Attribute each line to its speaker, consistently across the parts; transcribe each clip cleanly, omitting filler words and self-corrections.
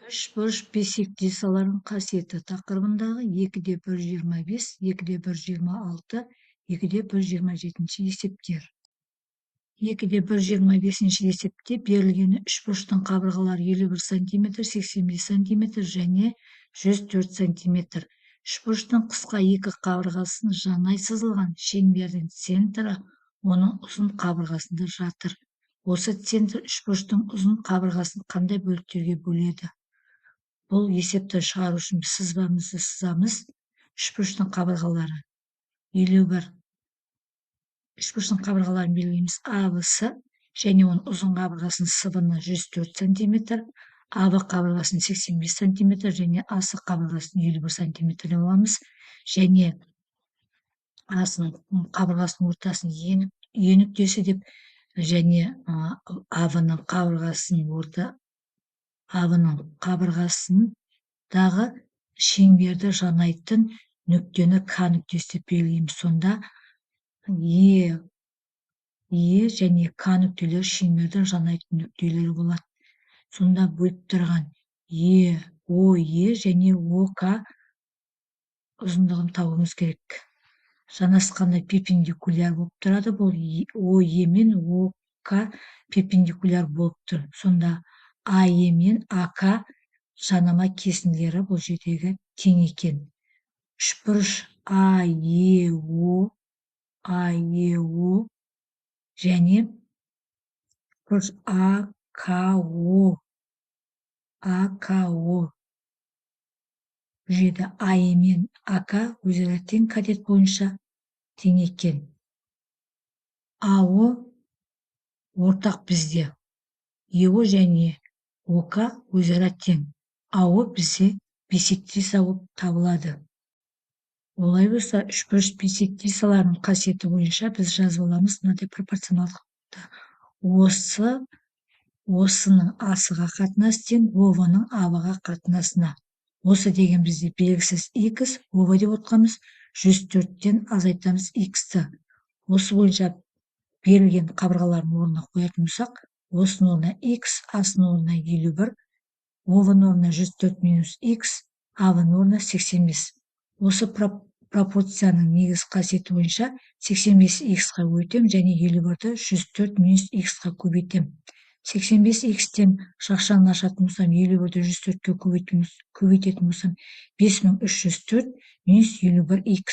Speaker 1: Үшбұрыш бисектриссаларының қасиеті тақырыбындағы 2/125, 2/126, 2/127 есептер. 2/125 есепте берілгені үшбұрыштың қабырғалары 51 см, 85 см және 104 см. Үшбұрыштың қысқа екі қабырғасын жанай сызылған шеңбердің центрі оның ұзын қабырғасында жатыр. Осы центр үшбұрыштың ұзын қабырғасын қандай бөліктерге бөледі? Бұл есепті шығару үшін сызбамызды сызамыз. Үшбұрыштың қабырғалары 51. Үшбұрыштың қабырғаларын белгілейміз. АВС және оның ұзын қабырғасының сыбаны 104 см, АВ қабырғасын 85 см және АС қабырғасын 51 см деп аламыз. Және АСының қабырғасының ортасын Е нүктесі деп, және АВ-ның қабырғасындағы шеңберді жанайтын нүктені К нүктесі деп белгілейміз. Сонда Е және К нүктелері шеңберді жанайтын нүктелері болады. Сонда бөліп тұрған ОЕ және ОК ұзындығын табуымыз керек. Жанасқанда перпендикуляр болып тұрады. Бұл ОЕ мен ОК перпендикуляр болып тұр. Сонда АЕ мен АК жанама кесінділері бұл жердегі тең екен. Үшбұрыш АЕО және бұрыш АКО бұл жерде АЕ мен АК өзара тең, катет бойынша тең екен. АО ортақ бізде. ЕО және ОК өзара тең. АО бізде бисектриса болып табылады. Олай болса, үшбұрыш бисектриссаларының қасиеті бойынша біз жазып аламыз мынадай пропорционалдылықты. Осының АС-ға қатынас тең ОВ-ның АВ-ға қатынасына. Осы деген бізде белгісіз X, ОВ деп отқанымыз 104-тен азайтамыз X-ті. Осы бойынша берілген қабырғалардың орнына қоятын болсақ, осының орнына X, АСының орнына 51, ОВ-ның орнына 104 минус X, АВ-ның орнына 85. Осы пропорцияның негізгі қасиеті бойынша 85X-қа өтем және 51-ді 104 минус X-қа көбейтем. 85X-тен шақшаны ашатын болсам, 51-ді 104-ке көбейтетін болсам, 5304 минус 51X.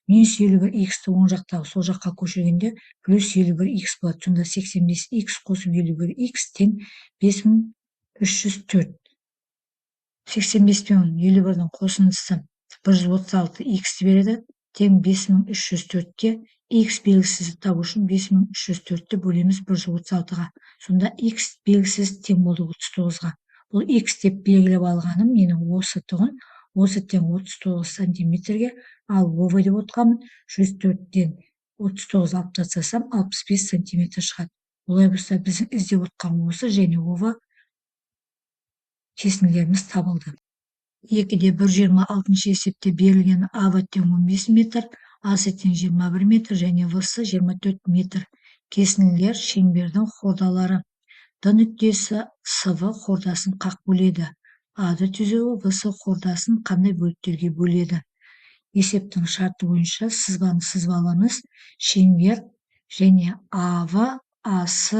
Speaker 1: Минус 51X-ті оң жақтағы сол жаққа көшіргенде плюс 51X болады. Сонда 85X қосып 51X тең 5304. 85 пен 51-дің қосындысы 136X береді, тең 5304-те X белгісізді табу үшін 5304-ті бөлеміз 136-ға. Сонда X белгісіз тең болды 39-ға. Бұл X деп белгілеп алғаным менің осы тұғын, осы тең 39 сантиметрге, ал ОВ деп отқанмын 104-тен 39 алып тастасам 65 сантиметр шығады. Олай болса, біздің іздеп отқан осы және ОВ кесінділеріміз табылды. 2/126 есепте берілген АВ тең 15 метр, АС тең 21 метр және ВС 24 метр. Кесінділер шеңбердің хордалары. Д нүктесі СВ хордасын қақ бөледі. АД түзеуі ВС хордасын қандай бөліктерге бөледі? Есептің шарты бойынша сызбаны сызып аламыз. Шеңбер және АВ, АС,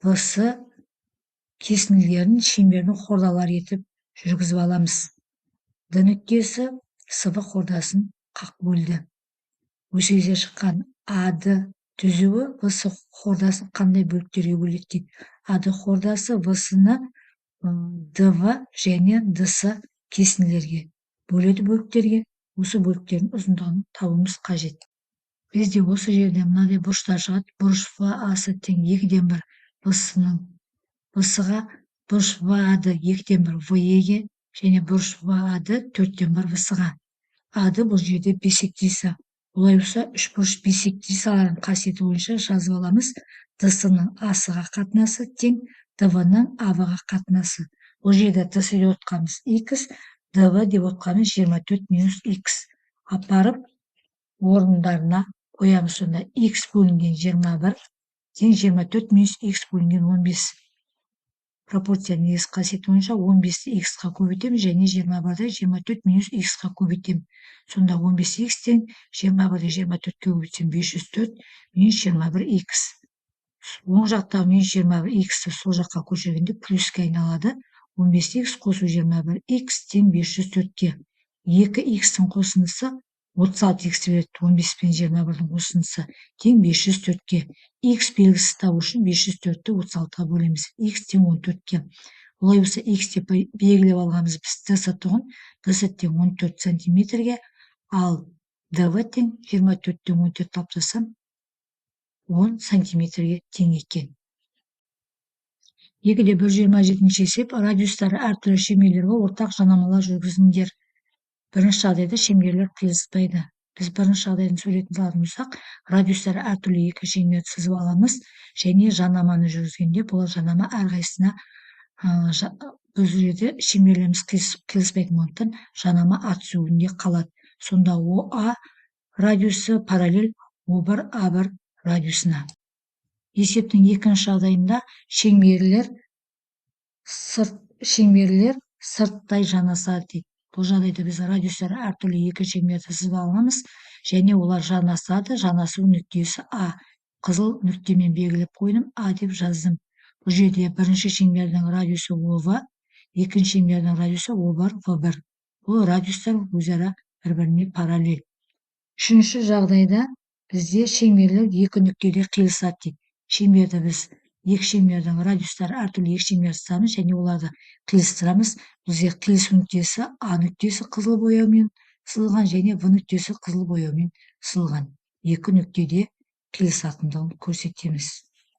Speaker 1: ВС кесінділерін шеңбердің хордалары етіп жүргізіп аламыз. Д нүктесі СВ хордасын қақ бөлді. Осы кезде шыққан АД түзеуі ВС хордасын қандай бөліктерге бөледі дейді. АД хордасы ВС-ны ДВ және ДС кесінділерге бөледі бөліктерге. Осы бөліктердің ұзындығын табуымыз қажет. Бізде осы жерде мынадай бұрыштар шығады. Бұрыш ВА-сы тең 2/1 ВС-ға, бұрыш ВА-ды 2/1 ВЕ-ге және бұрыш ВА-ды 4/1 ВС-ға. АД бұл жерде бисектриса. Олай болса, үшбұрыш бисектрисаларының қасиеті бойынша жазып аламыз. ДС-ның АС-ға қатынасы тең ДВ-ның АВ-ға қатынасы. Бұл жерде ДС деп отқанымыз X, ДВ деп отқанымыз 24 минус X. Апарып орындарына қоямыз. Сонда X бөлінген 21 тең 24 минус X бөлінген 15. пропорцияның негізгі қасиеті бойынша 15-ті x-қа көбейтеміз және 21-ді 24 минус x-қа көбейтеміз. Сонда 15x-тен 21-ді 24-ке көбейтсем 504 минус 21x. Оң жақтағы минус 21x-ті сол жаққа көшіргенде плюске айналады. 15x қосу 21x тең 504-ке. 2x-тің қосындысы 36x береді. 15 пен 21-дің қосындысы тең 504-ке. X белгісі табу үшін 504-ті 36-ға бөлеміз. X тең 14-ке. Олай болса X деп белгілеп алғанымыз біз ДС тұғын. ДС тең 14 сантиметрге, ал ДВ тең 24-тен 14 таптасам 10 сантиметрге тең екен. 2-127 есеп радиустары әртүрлі шеңберлерге ортақ жанамалар жүргізіңдер. Бірінші жағдайда шеңберлер қиылыспайды. Біз бірінші жағдайдың суретін салатын болсақ, радиустары әртүрлі екі шеңберді сызып аламыз және жанаманы жүргізгенде бұл жанама әрқайсысына бұл жерде шеңберлеріміз қиылыспайтын болғандықтан жанама ат үстінде қалады. Сонда ОА радиусы параллель О1 А1 радиусына. Есептің екінші жағдайында шеңберлер сырттай жанасады дейді. Бұл жағдайда біз радиустары әртүрлі екі шеңберді сызып аламыз және олар жанасады. Жанасу нүктесі А. Қызыл нүктемен белгілеп қойдым, А деп жаздым. Бұл жерде бірінші шеңбердің радиусы ОВ, екінші шеңбердің радиусы О1 В1. Бұл радиустар өзара бір-біріне параллель. Үшінші жағдайда бізде шеңберлер екі нүктеде қиылысады дейді. Шеңберді біз екі шеңбердің радиустары әртүрлі екі шеңберді сызамыз және оларды қиылыстырамыз. Бізде қиылысу нүктесі А нүктесі қызыл бояумен сызылған және В нүктесі қызыл бояумен сызылған. Екі нүктеде қиылысатындығын көрсетеміз.